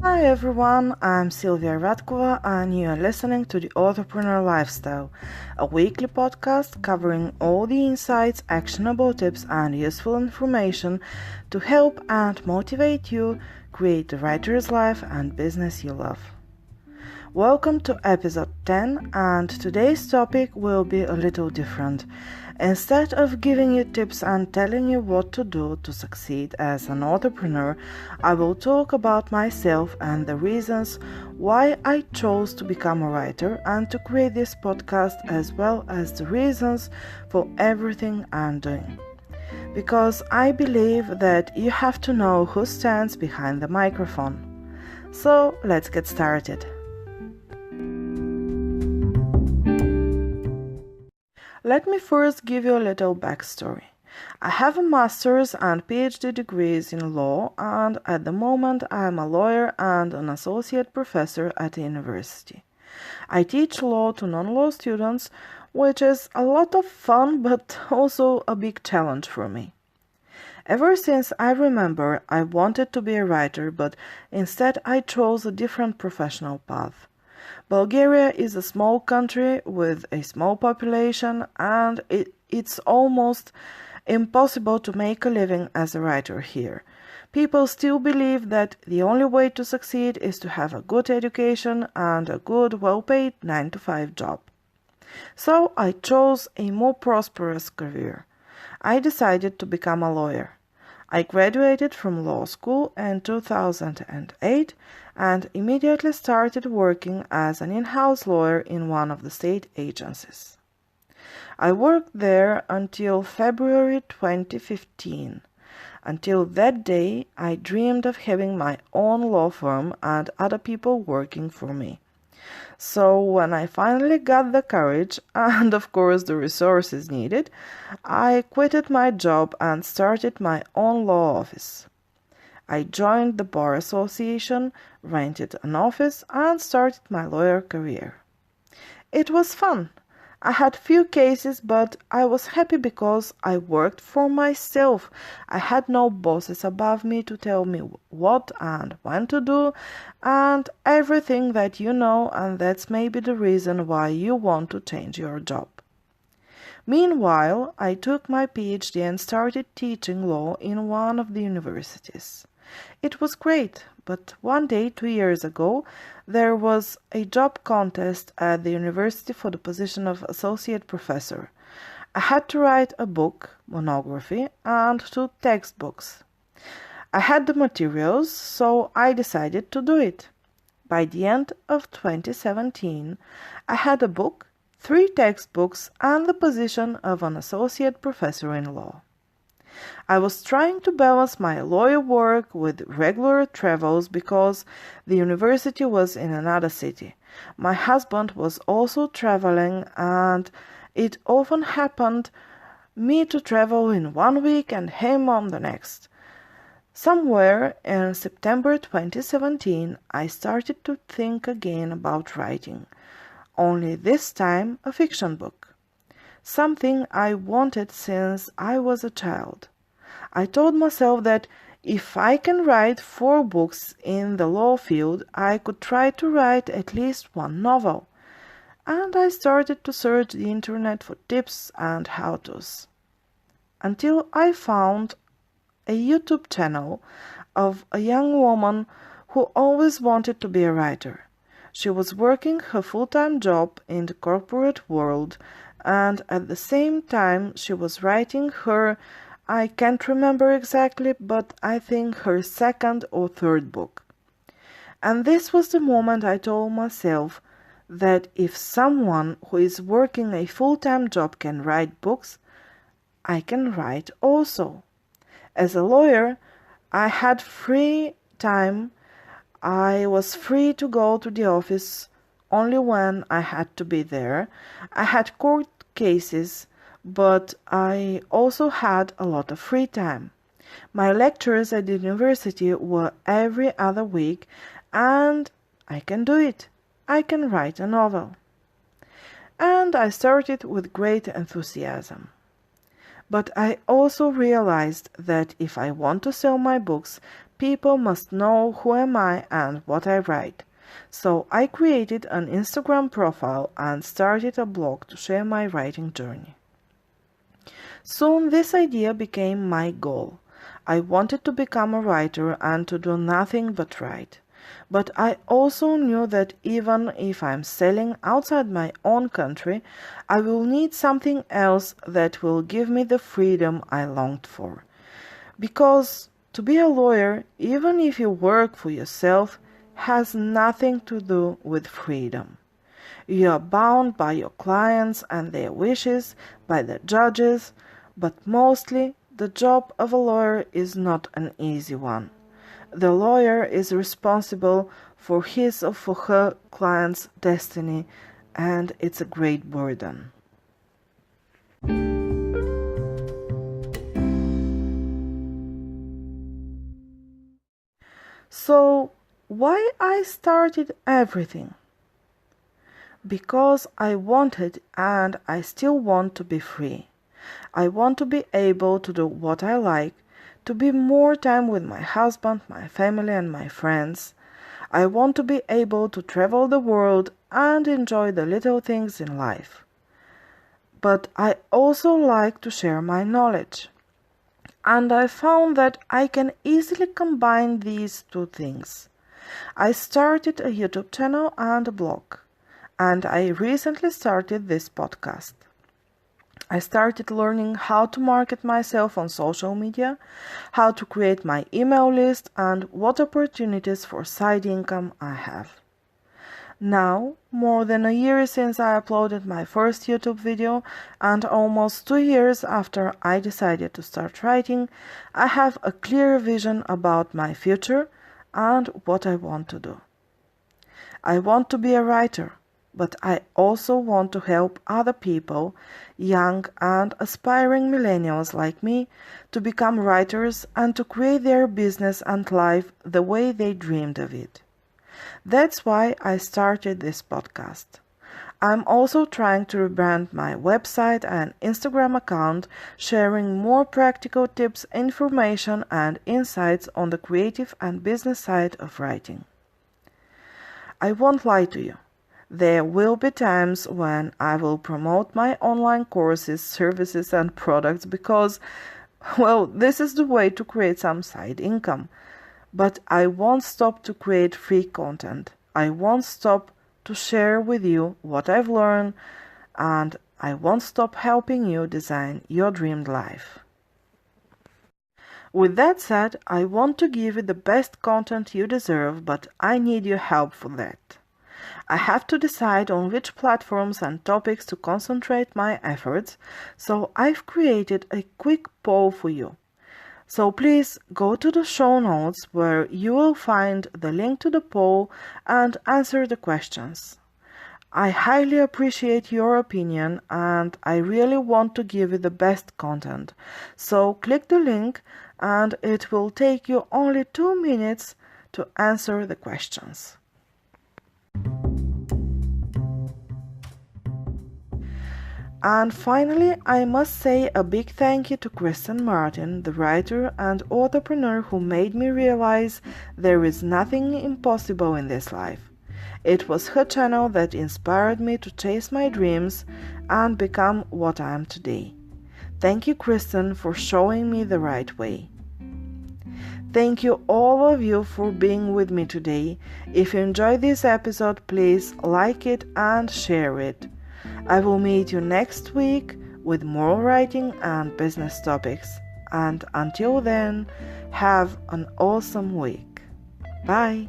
Hi everyone, I'm Sylvia Radkova and you are listening to the Authorpreneur Lifestyle, a weekly podcast covering all the insights, actionable tips and useful information to help and motivate you create the writer's life and business you love. Welcome to episode 10 and today's topic will be a little different. Instead of giving you tips and telling you what to do to succeed as an entrepreneur, I will talk about myself and the reasons why I chose to become a writer and to create this podcast, as well as the reasons for everything I'm doing. Because I believe that you have to know who stands behind the microphone. So let's get started. Let me first give you a little backstory. I have a master's and PhD degrees in law, and at the moment I am a lawyer and an associate professor at a university. I teach law to non-law students, which is a lot of fun but also a big challenge for me. Ever since I remember, I wanted to be a writer, but instead I chose a different professional path. Bulgaria is a small country with a small population, and it's almost impossible to make a living as a writer here. People still believe that the only way to succeed is to have a good education and a good, well-paid 9-to-5 job. So I chose a more prosperous career. I decided to become a lawyer. I graduated from law school in 2008 and immediately started working as an in-house lawyer in one of the state agencies. I worked there until February 2015. Until that day, I dreamed of having my own law firm and other people working for me. So when I finally got the courage and of course the resources needed, I quitted my job and started my own law office. I joined the Bar Association, rented an office and started my lawyer career. It was fun. I had few cases, but I was happy because I worked for myself. I had no bosses above me to tell me what and when to do, and everything that you know, and that's maybe the reason why you want to change your job. Meanwhile, I took my PhD and started teaching law in one of the universities. It was great, but one day 2 years ago, there was a job contest at the university for the position of associate professor. I had to write a book, monography, and 2 textbooks. I had the materials, so I decided to do it. By the end of 2017, I had a book, 3 textbooks, and the position of an associate professor in law. I was trying to balance my lawyer work with regular travels because the university was in another city. My husband was also traveling, and it often happened me to travel in 1 week and him on the next. Somewhere in September 2017, I started to think again about writing, only this time a fiction book. Something I wanted since I was a child. I told myself that if I can write 4 books in the law field, I could try to write at least 1 novel. And I started to search the internet for tips and how-tos. Until I found a YouTube channel of a young woman who always wanted to be a writer. She was working her full-time job in the corporate world, and at the same time she was writing her, I can't remember exactly, but I think her 2nd or 3rd book. And this was the moment I told myself that if someone who is working a full-time job can write books, I can write also. As a lawyer, I had free time. I was free to go to the office only when I had to be there. I had court cases, but I also had a lot of free time. My lectures at the university were every other week, and I can do it. I can write a novel. And I started with great enthusiasm. But I also realized that if I want to sell my books, people must know who am I and what I write. So I created an Instagram profile and started a blog to share my writing journey. Soon this idea became my goal. I wanted to become a writer and to do nothing but write. But I also knew that even if I'm selling outside my own country, I will need something else that will give me the freedom I longed for. Because to be a lawyer, even if you work for yourself, has nothing to do with freedom. You are bound by your clients and their wishes, by the judges, but mostly the job of a lawyer is not an easy one. The lawyer is responsible for his or for her client's destiny, and it's a great burden. So, why I started everything? Because I wanted and I still want to be free. I want to be able to do what I like, to be more time with my husband, my family and my friends. I want to be able to travel the world and enjoy the little things in life. But I also like to share my knowledge. And I found that I can easily combine these two things. I started a YouTube channel and a blog. And I recently started this podcast. I started learning how to market myself on social media, how to create my email list, and what opportunities for side income I have. Now, more than a year since I uploaded my first YouTube video, and almost 2 years after I decided to start writing, I have a clear vision about my future and what I want to do. I want to be a writer. But I also want to help other people, young and aspiring millennials like me, to become writers and to create their business and life the way they dreamed of it. That's why I started this podcast. I'm also trying to rebrand my website and Instagram account, sharing more practical tips, information, and insights on the creative and business side of writing. I won't lie to you. There will be times when I will promote my online courses, services and products because, well, this is the way to create some side income. But I won't stop to create free content. I won't stop to share with you what I've learned, and I won't stop helping you design your dreamed life. With that said, I want to give you the best content you deserve, but I need your help for that. I have to decide on which platforms and topics to concentrate my efforts, so I've created a quick poll for you. So please go to the show notes where you will find the link to the poll and answer the questions. I highly appreciate your opinion and I really want to give you the best content. So click the link and it will take you only 2 minutes to answer the questions. And finally, I must say a big thank you to Kristen Martin, the writer and authorpreneur who made me realize there is nothing impossible in this life. It was her channel that inspired me to chase my dreams and become what I am today. Thank you, Kristen, for showing me the right way. Thank you all of you for being with me today. If you enjoyed this episode, please like it and share it. I will meet you next week with more writing and business topics. And until then, have an awesome week. Bye!